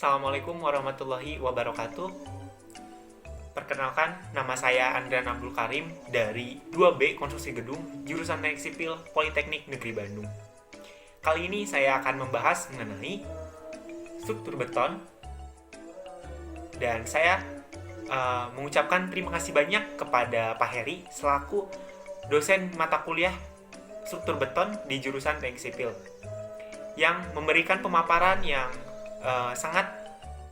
Assalamualaikum warahmatullahi wabarakatuh. Perkenalkan, nama saya Andrian Abdul Karim dari 2B Konstruksi Gedung, jurusan Teknik Sipil Politeknik Negeri Bandung. Kali ini saya akan membahas mengenai struktur beton, dan saya mengucapkan terima kasih banyak kepada Pak Heri selaku dosen mata kuliah struktur beton di jurusan Teknik Sipil yang memberikan pemaparan yang sangat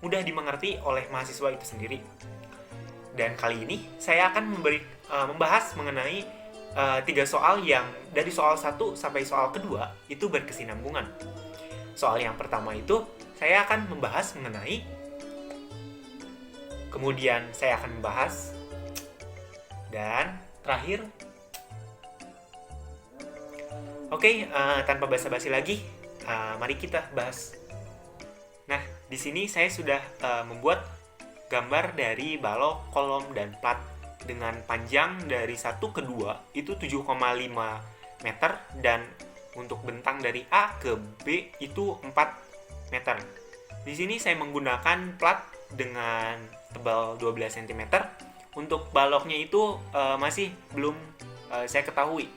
mudah dimengerti oleh mahasiswa itu sendiri. Dan kali ini saya akan membahas mengenai 3 soal yang dari soal 1 sampai soal kedua itu berkesinambungan. Soal yang pertama itu saya akan membahas mengenai, kemudian saya akan membahas, dan terakhir, tanpa basa-basi lagi, mari kita bahas. Nah, di sini saya sudah membuat gambar dari balok, kolom, dan plat dengan panjang dari 1 ke 2 itu 7,5 meter, dan untuk bentang dari A ke B itu 4 meter. Di sini saya menggunakan plat dengan tebal 12 cm. Untuk baloknya itu masih belum saya ketahui.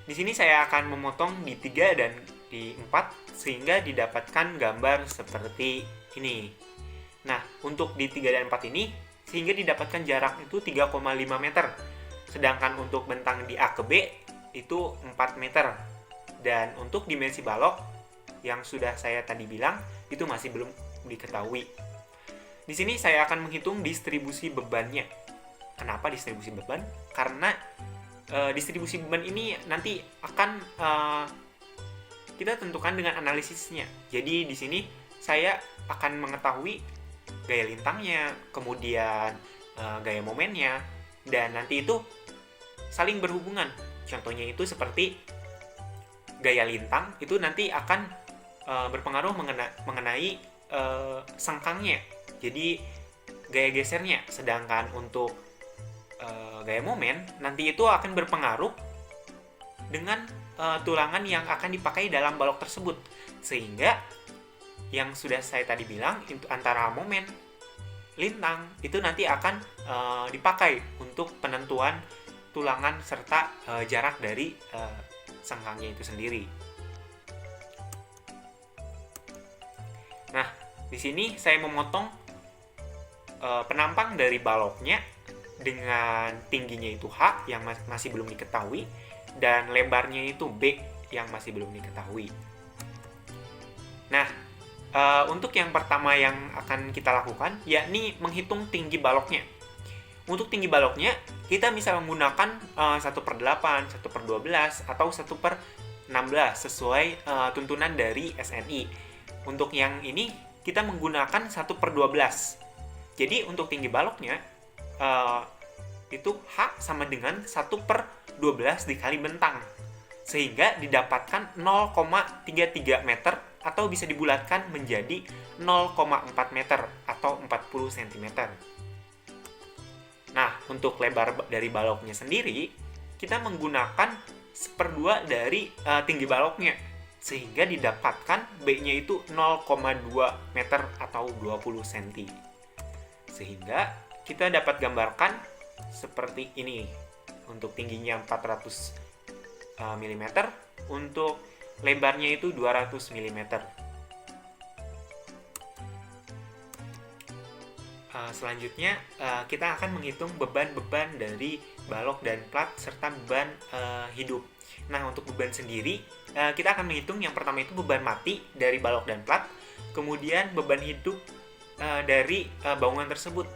Di sini saya akan memotong di 3 dan di 4 sehingga didapatkan gambar seperti ini. Nah, untuk di 3 dan 4 ini sehingga didapatkan jarak itu 3,5 meter. Sedangkan untuk bentang di A ke B itu 4 meter. Dan untuk dimensi balok yang sudah saya tadi bilang itu masih belum diketahui. Di sini saya akan menghitung distribusi bebannya. Kenapa distribusi beban? Karena distribusi beban ini nanti akan kita tentukan dengan analisisnya. Jadi di sini saya akan mengetahui gaya lintangnya, kemudian gaya momennya, dan nanti itu saling berhubungan. Contohnya itu seperti gaya lintang itu nanti akan berpengaruh mengenai sengkangnya, jadi gaya gesernya. Sedangkan untuk gaya momen nanti itu akan berpengaruh dengan tulangan yang akan dipakai dalam balok tersebut, sehingga yang sudah saya tadi bilang itu antara momen lintang itu nanti akan dipakai untuk penentuan tulangan serta jarak dari sengkangnya itu sendiri. Nah, di sini saya memotong penampang dari baloknya dengan tingginya itu H yang masih belum diketahui, dan lebarnya itu B yang masih belum diketahui. Nah, untuk yang pertama yang akan kita lakukan yakni menghitung tinggi baloknya. Untuk tinggi baloknya kita bisa menggunakan 1/8, 1/12, atau 1/16 sesuai tuntunan dari SNI. Untuk yang ini kita menggunakan 1/12. Jadi untuk tinggi baloknya itu H sama dengan 1/12 dikali bentang, sehingga didapatkan 0,33 meter, atau bisa dibulatkan menjadi 0,4 meter atau 40 cm. Nah, untuk lebar dari baloknya sendiri kita menggunakan 1/2 dari tinggi baloknya, sehingga didapatkan B-nya itu 0,2 meter atau 20 cm. Sehingga kita dapat gambarkan seperti ini. Untuk tingginya 400 mm, untuk lebarnya itu 200 mm. Selanjutnya kita akan menghitung beban-beban dari balok dan plat serta beban hidup. Nah, untuk beban sendiri kita akan menghitung yang pertama itu beban mati dari balok dan plat, kemudian beban hidup dari bangunan tersebut.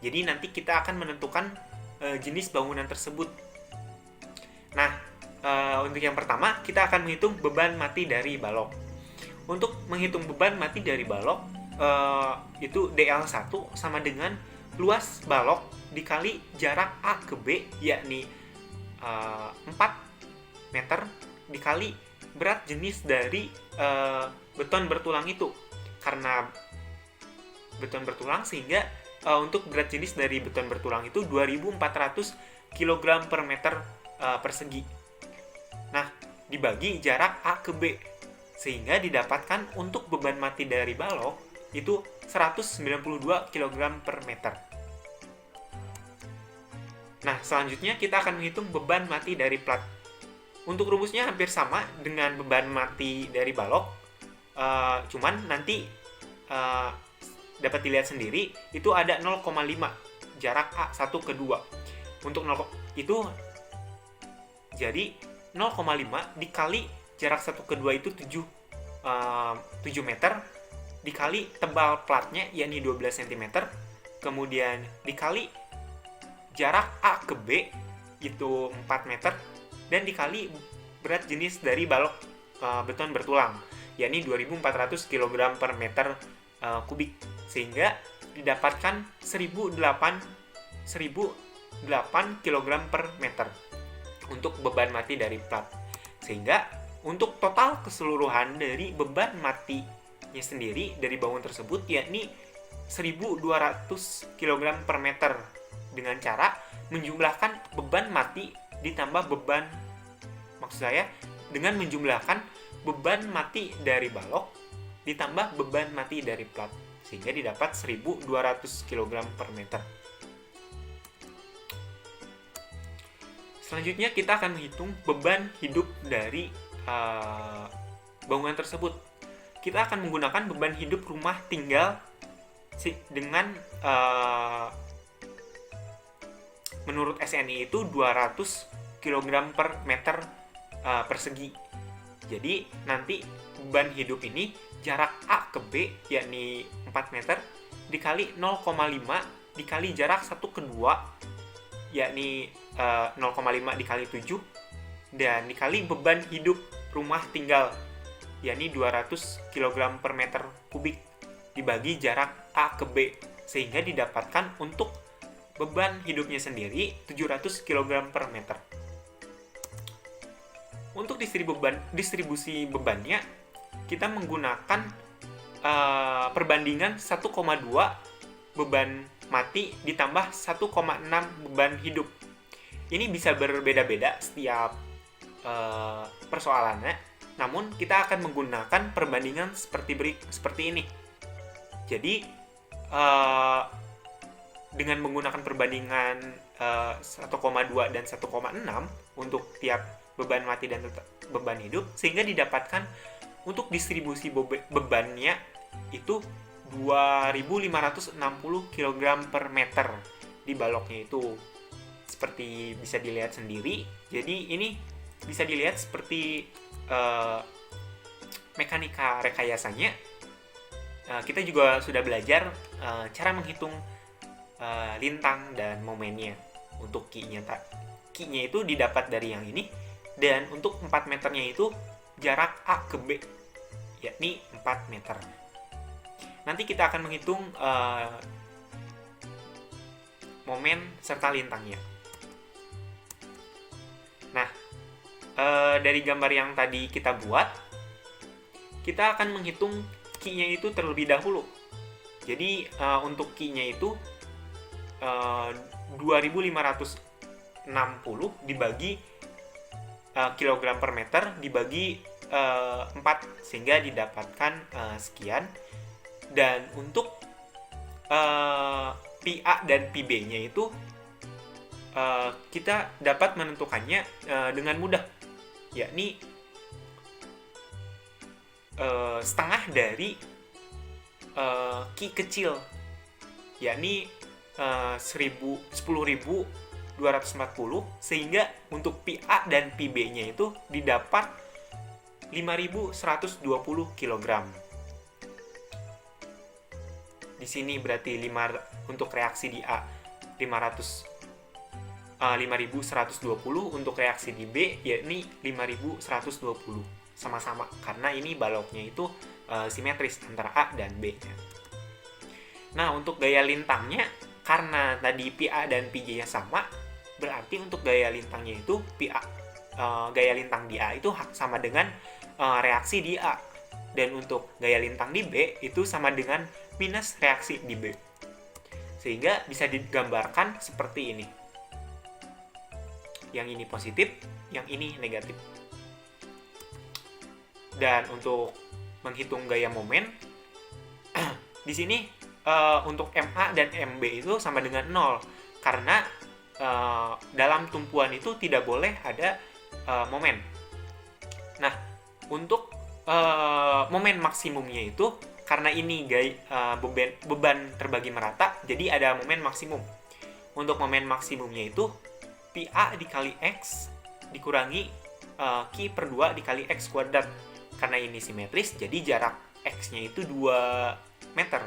Jadi nanti kita akan menentukan jenis bangunan tersebut. Nah, untuk yang pertama kita akan menghitung beban mati dari balok. Untuk menghitung beban mati dari balok itu DL1 sama dengan luas balok dikali jarak A ke B, yakni 4 meter dikali berat jenis dari beton bertulang itu. Karena beton bertulang sehingga untuk berat jenis dari beton bertulang itu 2.400 kg per meter persegi. Nah, dibagi jarak A ke B, sehingga didapatkan untuk beban mati dari balok itu 192 kg per meter. Nah, selanjutnya kita akan menghitung beban mati dari plat. Untuk rumusnya hampir sama dengan beban mati dari balok, cuman nanti dapat dilihat sendiri itu ada 0,5 jarak A 1 ke 2. Untuk 0 itu jadi 0,5 dikali jarak 1 ke 2 itu 7 meter, dikali tebal platnya yakni 12 cm, kemudian dikali jarak A ke B itu 4 meter, dan dikali berat jenis dari balok beton bertulang yakni 2400 kg per meter kubik, sehingga didapatkan 1008 kg per meter untuk beban mati dari plat. Sehingga untuk total keseluruhan dari beban matinya sendiri dari bangunan tersebut yakni 1200 kg per meter dengan cara menjumlahkan beban mati ditambah beban, maksud saya dengan menjumlahkan beban mati dari balok ditambah beban mati dari plat, sehingga didapat 1200 kg per meter. Selanjutnya kita akan menghitung beban hidup dari bangunan tersebut. Kita akan menggunakan beban hidup rumah tinggal dengan menurut SNI itu 200 kg per meter persegi. Jadi nanti beban hidup ini jarak A ke B yakni 4 meter dikali 0,5 dikali jarak 1 ke 2 yakni 0,5 dikali 7 dan dikali beban hidup rumah tinggal yakni 200 kg per meter kubik dibagi jarak A ke B, sehingga didapatkan untuk beban hidupnya sendiri 700 kg per meter. Untuk distribusi bebannya kita menggunakan perbandingan 1,2 beban mati ditambah 1,6 beban hidup. Ini bisa berbeda-beda setiap persoalannya, namun kita akan menggunakan perbandingan seperti ini. Jadi dengan menggunakan perbandingan 1,2 dan 1,6 untuk tiap beban mati dan beban hidup, sehingga didapatkan untuk distribusi bebannya itu 2560 kg per meter di baloknya itu. Seperti bisa dilihat sendiri, jadi ini bisa dilihat seperti mekanika rekayasanya. Kita juga sudah belajar cara menghitung lintang dan momennya. Untuk Q-nya itu didapat dari yang ini, dan untuk 4 meternya itu jarak A ke B yakni 4 meter. Nanti kita akan menghitung momen serta lintangnya. Nah, dari gambar yang tadi kita buat, kita akan menghitung Q-nya itu terlebih dahulu. Jadi untuk Q-nya itu 2560 dibagi kilogram per meter dibagi 4, sehingga didapatkan sekian. Dan untuk PA dan PB-nya itu kita dapat menentukannya dengan mudah, yakni setengah dari Q kecil, yakni 10.240, sehingga untuk PA dan PB-nya itu didapat 5.120 kg. Di sini berarti untuk reaksi di A 5.120, untuk reaksi di B yakni 5.120, sama-sama karena ini baloknya itu simetris antara A dan B-nya. Nah, untuk gaya lintangnya, karena tadi PA dan PJ-nya sama, berarti untuk gaya lintangnya itu gaya lintang di A itu sama dengan reaksi di A, dan untuk gaya lintang di B itu sama dengan minus reaksi di B, sehingga bisa digambarkan seperti ini. Yang ini positif, yang ini negatif. Dan untuk menghitung gaya momen, di sini untuk MA dan MB itu sama dengan 0, karena dalam tumpuan itu tidak boleh ada momen. Nah, untuk momen maksimumnya itu, karena ini beban terbagi merata, jadi ada momen maksimum. Untuk momen maksimumnya itu PA dikali X dikurangi Q per 2 dikali X kuadrat. Karena ini simetris, jadi jarak X-nya itu 2 meter.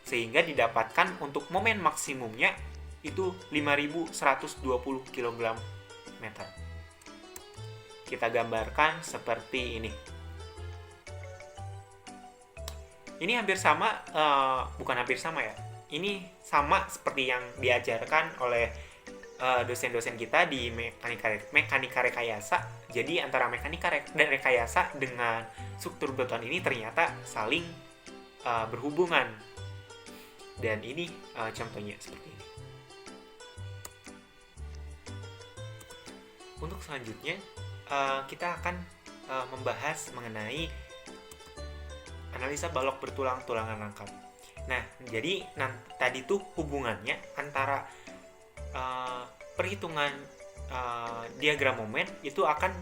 Sehingga didapatkan untuk momen maksimumnya itu 5120 kg meter. Kita gambarkan seperti ini. Ini hampir sama, bukan hampir sama ya. Ini sama seperti yang diajarkan oleh dosen-dosen kita di mekanika rekayasa. Jadi antara mekanika dan rekayasa dengan struktur beton ini ternyata saling berhubungan. Dan ini contohnya seperti ini. Untuk selanjutnya kita akan membahas mengenai analisa balok bertulang tulangan rangkap. Nah, jadi tadi tuh hubungannya antara perhitungan diagram momen itu akan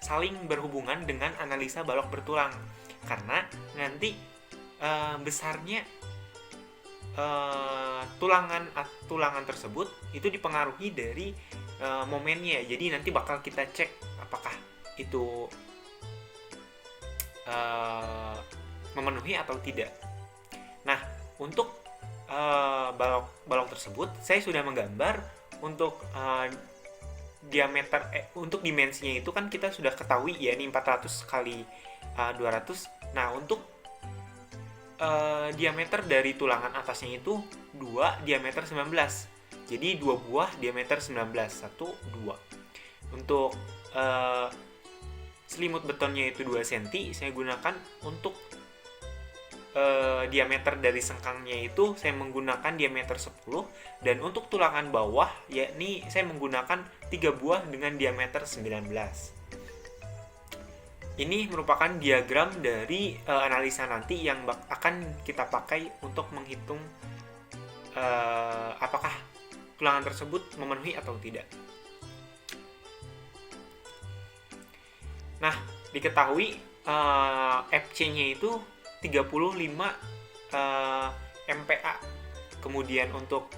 saling berhubungan dengan analisa balok bertulang, karena nanti besarnya tulangan tersebut itu dipengaruhi dari momennya. Jadi nanti bakal kita cek apakah itu memenuhi atau tidak. Nah, untuk balok tersebut saya sudah menggambar untuk diameter untuk dimensinya itu kan kita sudah ketahui ya, ini 400 kali 200. Nah, untuk diameter dari tulangan atasnya itu 2 diameter 19. Jadi 2 buah diameter 19, 1 2. Untuk selimut betonnya itu 2 cm, saya gunakan untuk diameter dari sengkangnya itu saya menggunakan diameter 10, dan untuk tulangan bawah yakni saya menggunakan 3 buah dengan diameter 19. Ini merupakan diagram dari analisa nanti yang akan kita pakai untuk menghitung apakah tulangan tersebut memenuhi atau tidak. Nah, diketahui FC-nya itu 35 MPa. Kemudian untuk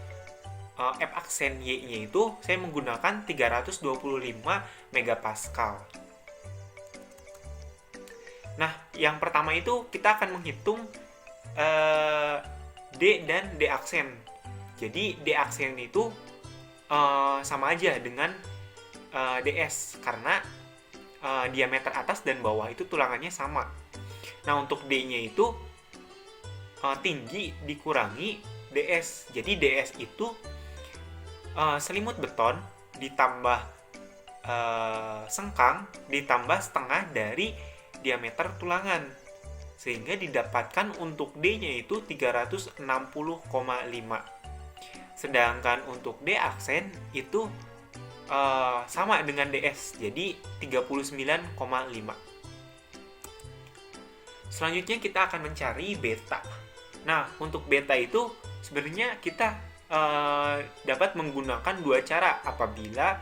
F aksen Y-nya itu saya menggunakan 325 megapascal. Nah, yang pertama itu kita akan menghitung D dan D aksen. Jadi D aksen itu sama aja dengan DS, karena diameter atas dan bawah itu tulangannya sama. Nah, untuk D-nya itu tinggi dikurangi DS. Jadi DS itu selimut beton ditambah sengkang ditambah setengah dari diameter tulangan, sehingga didapatkan untuk D-nya itu 360,5. Sedangkan untuk D aksen itu sama dengan DS, jadi 39,5. Selanjutnya kita akan mencari beta. Nah, untuk beta itu sebenarnya kita dapat menggunakan 2 cara apabila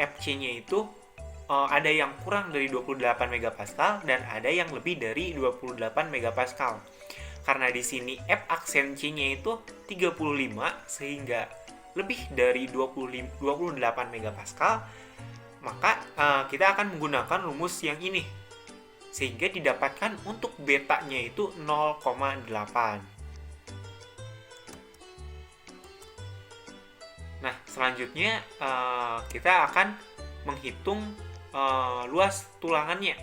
FC-nya itu ada yang kurang dari 28 megapascal dan ada yang lebih dari 28 megapascal. Karena di sini F aksen C-nya itu 35 sehingga lebih dari 28 megapascal, maka kita akan menggunakan rumus yang ini, sehingga didapatkan untuk betanya itu 0,8. Nah, selanjutnya kita akan menghitung luas tulangannya.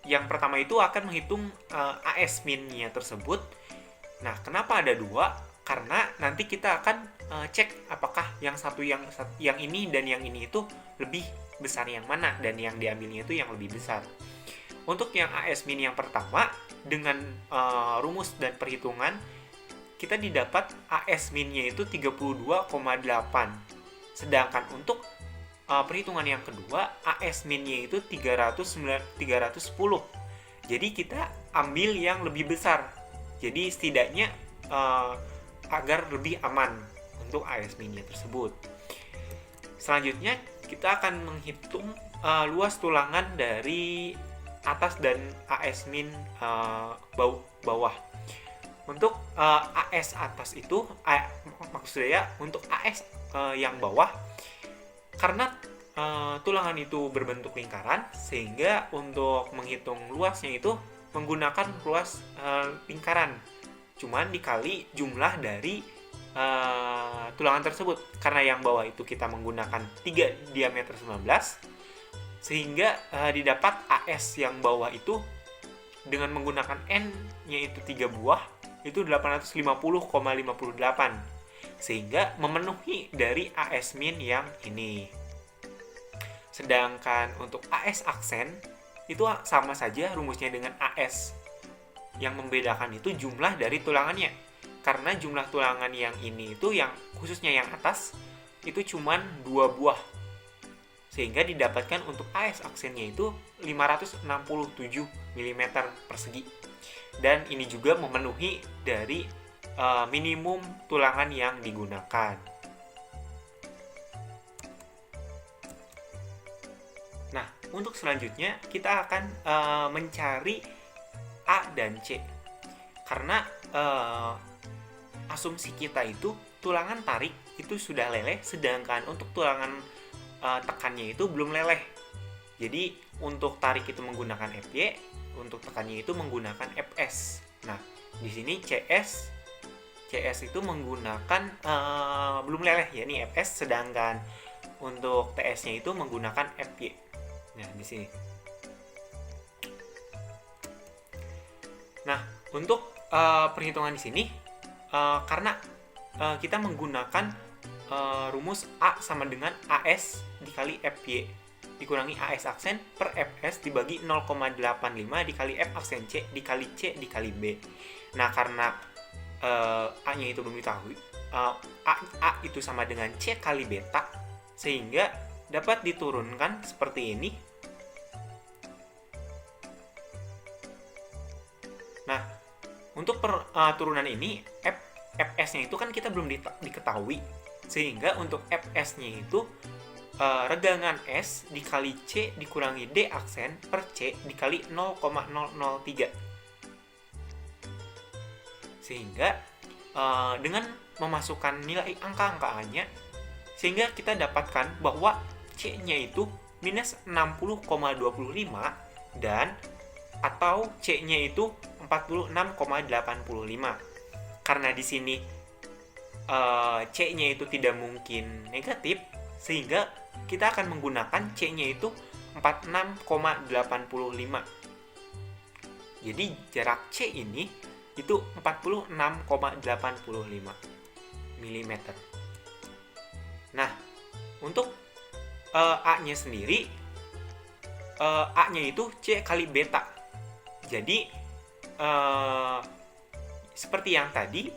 Yang pertama itu akan menghitung AS min-nya tersebut. Nah, kenapa ada 2? Karena nanti kita akan cek apakah yang ini dan yang ini itu lebih besar yang mana, dan yang diambilnya itu yang lebih besar. Untuk yang AS min yang pertama, dengan rumus dan perhitungan, kita didapat AS min-nya itu 32,8. Sedangkan untuk perhitungan yang kedua, AS min-nya itu 310. Jadi kita ambil yang lebih besar. Jadi setidaknya agar lebih aman untuk AS min-nya tersebut. Selanjutnya kita akan menghitung luas tulangan dari atas dan AS min bawah. Untuk AS atas itu, maksudnya untuk AS yang bawah, karena tulangan itu berbentuk lingkaran, sehingga untuk menghitung luasnya itu menggunakan luas lingkaran, cuman dikali jumlah dari tulangan tersebut. Karena yang bawah itu kita menggunakan 3 diameter 19, sehingga didapat AS yang bawah itu dengan menggunakan N-nya itu 3 buah, itu 850,58, sehingga memenuhi dari AS min yang ini. Sedangkan untuk AS aksen itu sama saja rumusnya dengan AS. Yang membedakan itu jumlah dari tulangannya. Karena jumlah tulangan yang ini itu, yang khususnya yang atas, itu cuman 2 buah. Sehingga didapatkan untuk AS aksennya itu 567 mm persegi. Dan ini juga memenuhi dari minimum tulangan yang digunakan. Nah, untuk selanjutnya kita akan mencari A dan C. Karena asumsi kita itu tulangan tarik itu sudah leleh, sedangkan untuk tulangan tekannya itu belum leleh. Jadi untuk tarik itu menggunakan FY, untuk tekannya itu menggunakan FS. Nah, di sini CS itu menggunakan belum leleh, yakni FS, sedangkan untuk TS-nya itu menggunakan FY. Nah, di sini. Nah, untuk perhitungan di sini, karena kita menggunakan rumus A sama dengan AS dikali FY dikurangi AS aksen per FS dibagi 0,85 dikali F aksen C dikali C dikali B. Nah, karena A-nya itu belum diketahui, A itu sama dengan C kali beta, sehingga dapat diturunkan seperti ini. Nah, untuk turunan ini, FS-nya itu kan kita belum diketahui, sehingga untuk FS-nya itu regangan S dikali C dikurangi D aksen per C dikali 0,003. Sehingga dengan memasukkan nilai angka-angka A-nya, sehingga kita dapatkan bahwa C-nya itu minus 60,25 dan atau C-nya itu 46,85. Karena di sini C-nya itu tidak mungkin negatif, sehingga kita akan menggunakan C-nya itu 46,85. Jadi jarak C ini itu 46,85 mm. Nah, untuk A-nya sendiri, A-nya itu C kali beta. Jadi seperti yang tadi,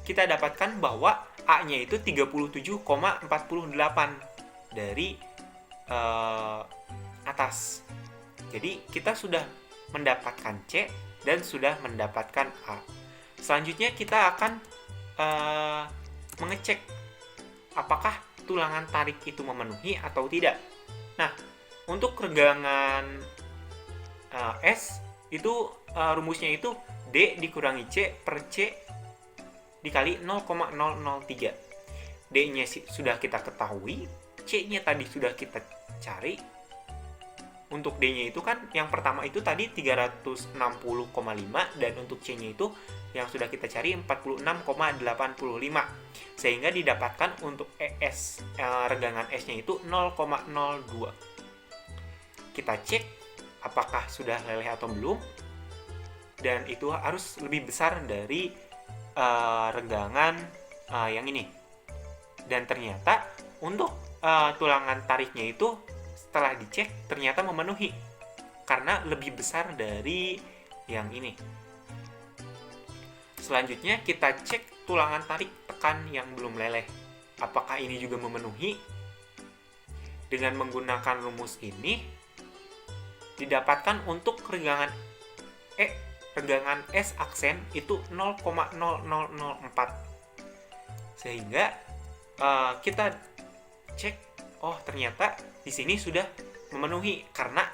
kita dapatkan bahwa A-nya itu 37,48 dari atas. Jadi kita sudah mendapatkan C dan sudah mendapatkan A. Selanjutnya kita akan mengecek apakah tulangan tarik itu memenuhi atau tidak. Nah, untuk regangan S itu rumusnya itu D dikurangi C per C dikali 0,003. D-nya sudah kita ketahui, C-nya tadi sudah kita cari. Untuk D-nya itu kan yang pertama itu tadi 360,5, dan untuk C-nya itu yang sudah kita cari 46,85. Sehingga didapatkan untuk ES, regangan S-nya itu 0,02. Kita cek apakah sudah leleh atau belum, dan itu harus lebih besar dari regangan yang ini. Dan ternyata untuk tulangan tariknya itu setelah dicek ternyata memenuhi karena lebih besar dari yang ini. Selanjutnya kita cek tulangan tarik tekan yang belum leleh, apakah ini juga memenuhi. dengan menggunakan rumus ini didapatkan untuk regangan S aksen itu 0,0004. Sehingga kita cek, oh ternyata di sini sudah memenuhi karena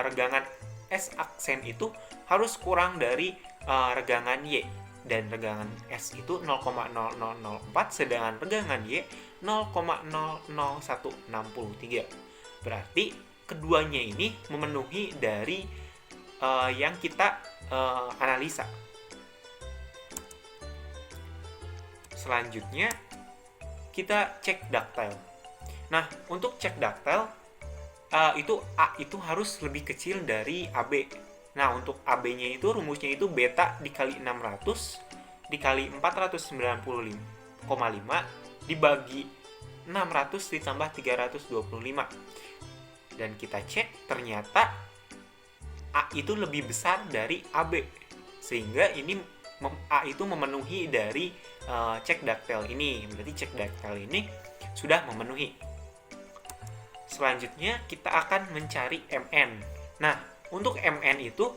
regangan S aksen itu harus kurang dari regangan Y, dan regangan S itu 0,0004 sedangkan regangan Y 0,00163. Berarti keduanya ini memenuhi dari yang kita analisa. Selanjutnya kita cek ductile. Nah, untuk cek ductile itu A itu harus lebih kecil dari AB. Nah, untuk AB-nya itu rumusnya itu beta dikali 600 dikali 495,5 dibagi 600 ditambah 325. Dan kita cek ternyata A itu lebih besar dari AB. Sehingga ini A itu memenuhi dari cek ductile ini. Berarti cek ductile ini sudah memenuhi. Selanjutnya kita akan mencari MN. Nah, untuk MN itu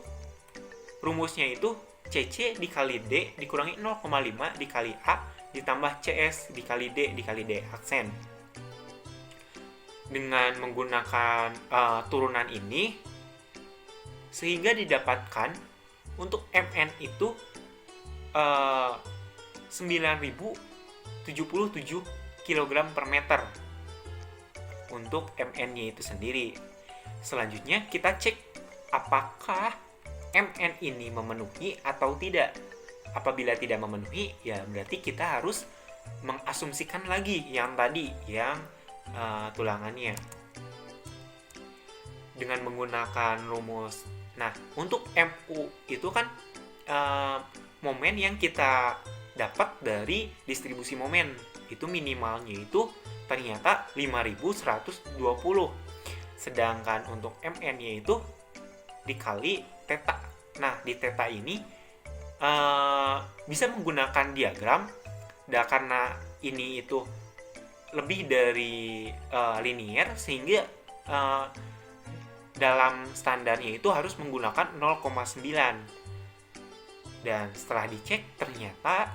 rumusnya itu CC dikali D dikurangi 0,5 dikali A ditambah CS dikali D dikali D aksen. Dengan menggunakan turunan ini sehingga didapatkan untuk MN itu 9.077 kg per meter untuk MN-nya itu sendiri. Selanjutnya kita cek apakah MN ini memenuhi atau tidak. Apabila tidak memenuhi, ya berarti kita harus mengasumsikan lagi yang tadi, yang tulangannya dengan menggunakan rumus. Nah, untuk MU itu kan momen yang kita dapat dari distribusi momen. Itu minimalnya itu ternyata 5120. Sedangkan untuk MN-nya itu dikali theta. Nah, di theta ini bisa menggunakan diagram. Dan karena ini itu lebih dari linear, sehingga dalam standarnya itu harus menggunakan 0,9. Dan setelah dicek ternyata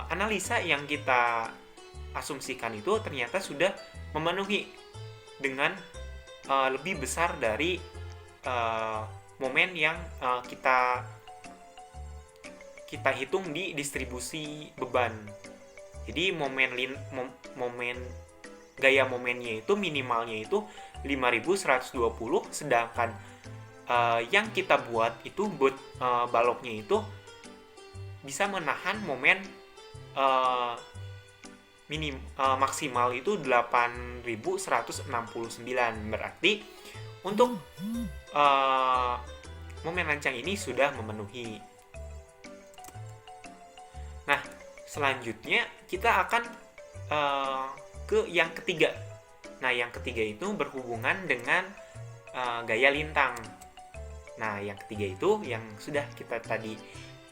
analisa yang kita asumsikan itu ternyata sudah memenuhi dengan lebih besar dari momen yang kita hitung di distribusi beban. Jadi gaya momennya itu minimalnya itu 5120, sedangkan yang kita buat itu baloknya itu bisa menahan momen maksimal itu 8169. Berarti untuk momen rancang ini sudah memenuhi. Nah, selanjutnya kita akan ke yang ketiga. Nah, yang ketiga itu berhubungan dengan gaya lintang. Nah, yang ketiga itu yang sudah kita tadi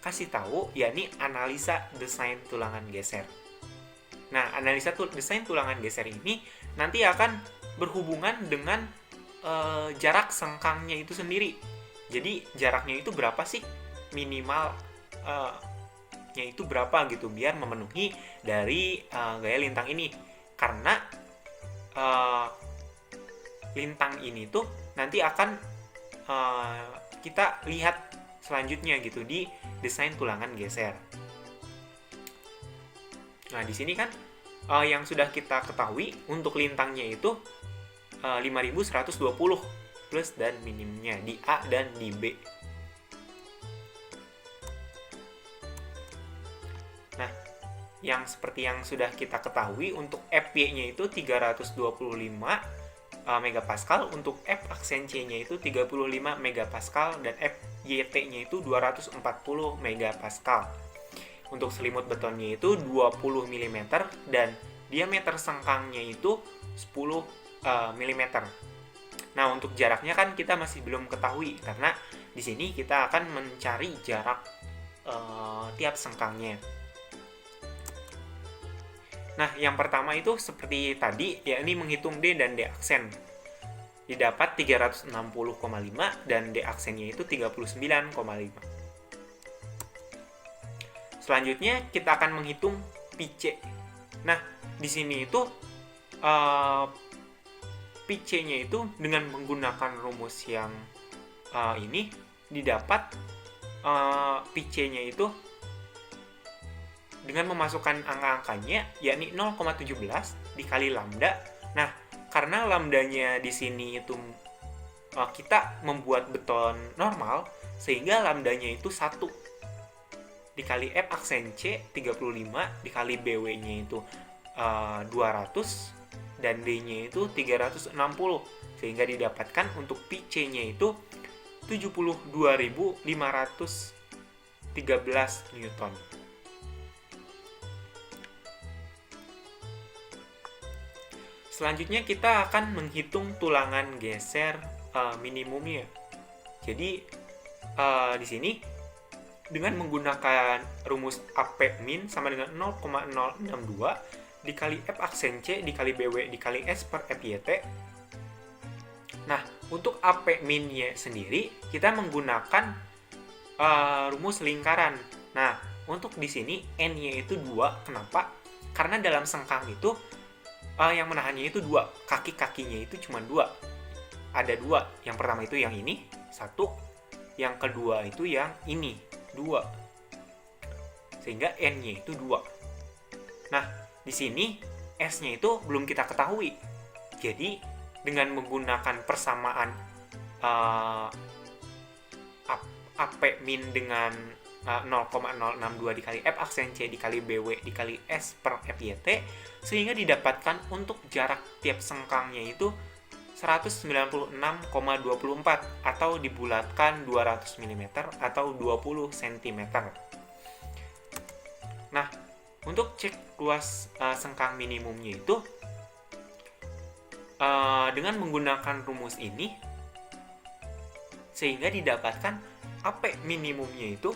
kasih tahu, yakni analisa desain tulangan geser. Nah, analisa desain tulangan geser ini nanti akan berhubungan dengan jarak sengkangnya itu sendiri. Jadi, jaraknya itu berapa sih? Minimal nya itu berapa gitu, biar memenuhi dari gaya lintang ini. Karena lintang ini tuh nanti akan kita lihat selanjutnya gitu di desain tulangan geser. Nah, di sini kan yang sudah kita ketahui untuk lintangnya itu 5120 plus dan minimnya di A dan di B. Nah, yang seperti yang sudah kita ketahui untuk FY-nya itu 325 megapascal, untuk F aksen C-nya itu 35 megapascal, dan FYT-nya itu 240 megapascal. Untuk selimut betonnya itu 20 mm dan diameter sengkangnya itu 10 mm. Nah, untuk jaraknya kan kita masih belum ketahui karena di sini kita akan mencari jarak tiap sengkangnya. Nah, yang pertama itu seperti tadi, yakni menghitung D dan D aksen. Didapat 360,5 dan D aksennya itu 39,5. Selanjutnya kita akan menghitung PC. Nah, di sini itu PC-nya itu dengan menggunakan rumus yang ini didapat PC-nya itu dengan memasukkan angka-angkanya, yakni 0,17 dikali lambda. Nah, karena lambdanya di sini itu kita membuat beton normal, sehingga lambdanya itu 1 dikali F aksen C 35 dikali BW-nya itu 200 dan D-nya itu 360, sehingga didapatkan untuk PC-nya itu 72.513 Newton. Selanjutnya kita akan menghitung tulangan geser minimumnya. Jadi di sini dengan menggunakan rumus AP min sama dengan 0,062 dikali F aksen C dikali BW dikali S per FYT. Nah, untuk AP min-nya sendiri kita menggunakan rumus lingkaran. Nah, untuk di sini N-nya itu 2. Kenapa? Karena dalam sengkang itu yang menahannya itu 2. Kaki-kakinya itu cuma 2. Ada 2. Yang pertama itu yang ini, 1. Yang kedua itu yang ini, 2. Sehingga N-nya itu 2. Nah, di sini S-nya itu belum kita ketahui. Jadi, dengan menggunakan persamaan AP min dengan 0,062 dikali F aksen C dikali BW dikali S per FYT, sehingga didapatkan untuk jarak tiap sengkangnya itu 196,24 atau dibulatkan 200 mm atau 20 cm. Nah, untuk cek luas sengkang minimumnya itu dengan menggunakan rumus ini, sehingga didapatkan AP minimumnya itu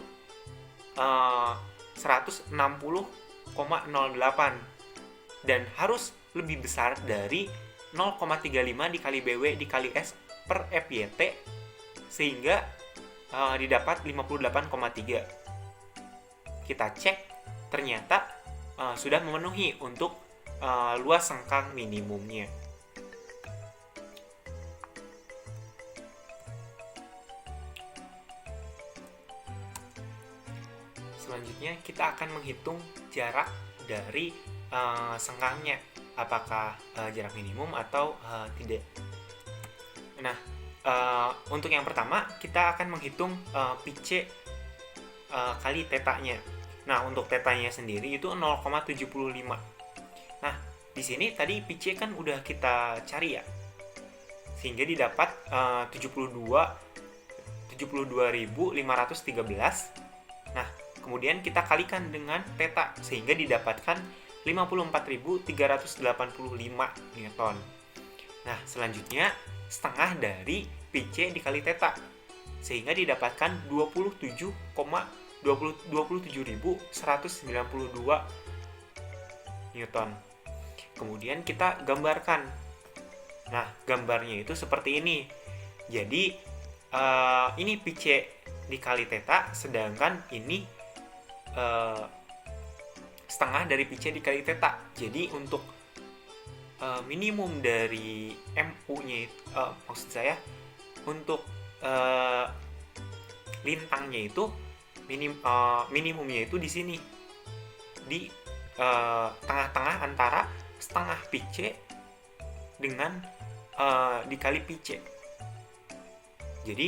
160,08 dan harus lebih besar dari 0,35 dikali BW dikali S per FYT, sehingga didapat 58,3. Kita cek, ternyata sudah memenuhi untuk luas sengkang minimumnya. Selanjutnya kita akan menghitung jarak dari sengkangnya, apakah jarak minimum atau tidak. Nah, untuk yang pertama kita akan menghitung PC kali tetanya. Nah, untuk tetanya sendiri itu 0,75. Nah, di sini tadi PC kan udah kita cari ya, sehingga didapat 72.513. Nah, kemudian kita kalikan dengan theta, sehingga didapatkan 54.385 Newton. Nah, selanjutnya setengah dari PC dikali theta, sehingga didapatkan 27.192 Newton. Kemudian kita gambarkan. Nah, gambarnya itu seperti ini. Jadi, ini PC dikali theta, sedangkan ini setengah dari PC dikali theta. Jadi untuk minimum dari MU-nya, maksud saya untuk lintangnya itu minimumnya itu di sini, di tengah-tengah antara setengah PC dengan dikali PC. Jadi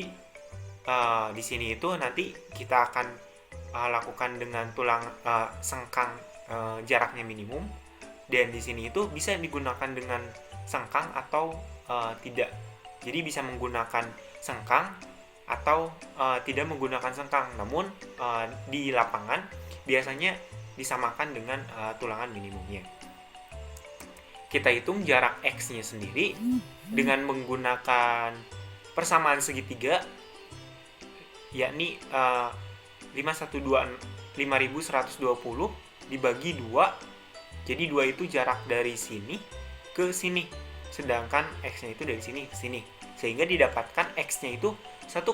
di sini itu nanti kita akan lakukan dengan tulang sengkang jaraknya minimum, dan di sini itu bisa digunakan dengan sengkang atau tidak. Jadi bisa menggunakan sengkang atau tidak menggunakan sengkang, namun di lapangan biasanya disamakan dengan tulangan minimumnya. Kita hitung jarak X-nya sendiri dengan menggunakan persamaan segitiga, yakni 5120 dibagi 2 Jadi 2 itu jarak dari sini ke sini. Sedangkan X-nya itu dari sini ke sini. Sehingga didapatkan X-nya itu 1,06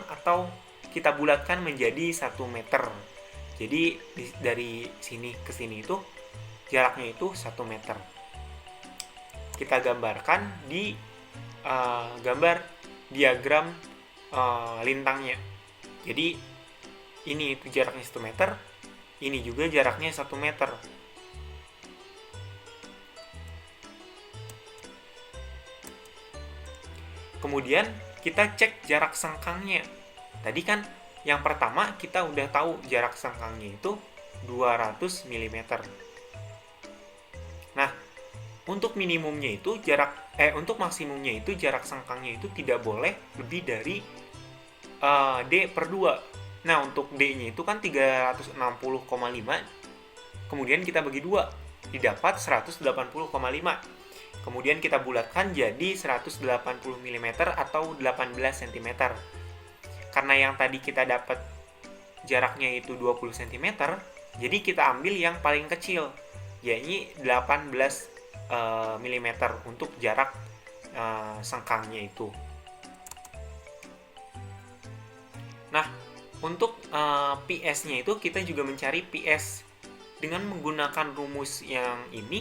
atau kita bulatkan menjadi 1 meter. Jadi dari sini ke sini itu jaraknya itu 1 meter. Kita gambarkan di gambar diagram lintangnya. Jadi ini itu jaraknya 1 meter, ini juga jaraknya 1 meter. Kemudian kita cek jarak sengkangnya. Tadi kan yang pertama kita udah tahu jarak sengkangnya itu 200 mm. Nah, untuk minimumnya itu untuk maksimumnya itu jarak sengkangnya itu tidak boleh lebih dari D per 2. Nah, untuk D-nya itu kan 360,5. Kemudian kita bagi 2, didapat 180,5. Kemudian kita bulatkan jadi 180 mm atau 18 cm. Karena yang tadi kita dapat jaraknya itu 20 cm, jadi kita ambil yang paling kecil, yaitu 18 mm untuk jarak sengkangnya itu. Nah, untuk PS-nya itu kita juga mencari PS. Dengan menggunakan rumus yang ini,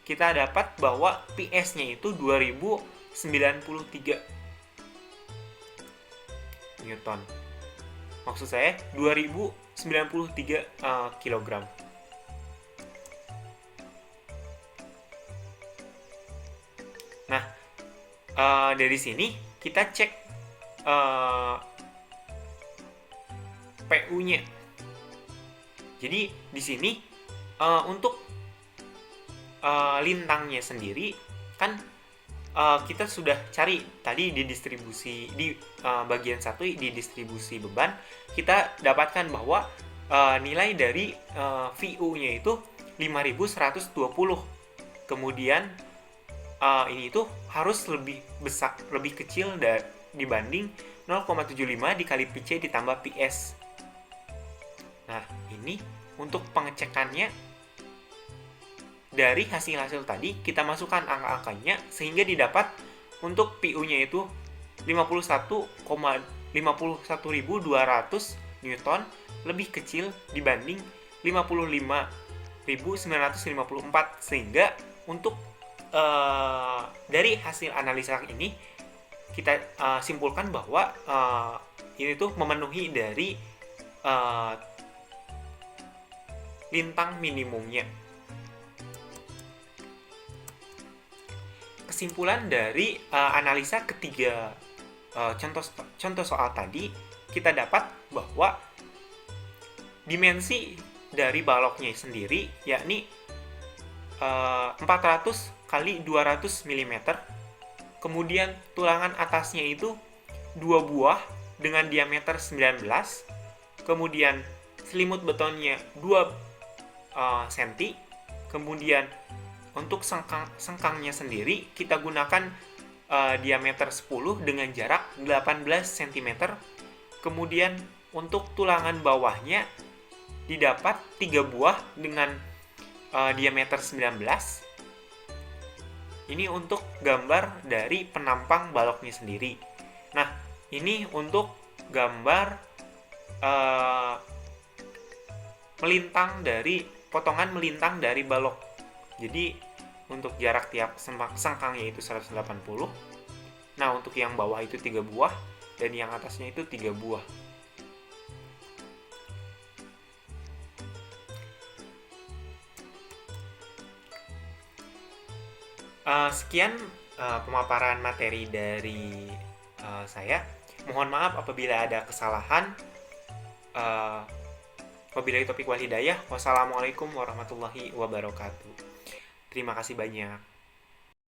kita dapat bahwa PS-nya itu 2093 Newton. Maksud saya 2093 kilogram. Nah, dari sini kita cek PU-nya. Jadi di sini untuk lintangnya sendiri kan kita sudah cari tadi di distribusi di bagian 1 di distribusi beban, kita dapatkan bahwa nilai dari VU-nya itu 5120. Kemudian ini itu harus lebih besar, lebih kecil dibanding 0,75 dikali PC ditambah PS. Nah, ini untuk pengecekannya dari hasil-hasil tadi kita masukkan angka-angkanya sehingga didapat untuk PU-nya itu 51.200 Newton lebih kecil dibanding 55.954, sehingga untuk dari hasil analisa ini kita simpulkan bahwa ini tuh memenuhi dari lintang minimumnya. Kesimpulan dari analisa ketiga contoh soal tadi, kita dapat bahwa dimensi dari baloknya sendiri yakni 400 kali 200 mm. Kemudian tulangan atasnya itu 2 buah dengan diameter 19. Kemudian selimut betonnya 2 cm. Kemudian untuk sengkangnya sendiri kita gunakan diameter 10 dengan jarak 18 cm. Kemudian untuk tulangan bawahnya didapat 3 buah dengan diameter 19. Ini untuk gambar dari penampang baloknya sendiri. Nah, ini untuk gambar potongan melintang dari balok. Jadi untuk jarak tiap sengkangnya itu 180. Nah, untuk yang bawah itu 3 buah dan yang atasnya itu 3 buah. Sekian pemaparan materi dari saya. Mohon maaf apabila ada kesalahan. Wabillahi taufiq wal hidayah. Wassalamualaikum warahmatullahi wabarakatuh. Terima kasih banyak.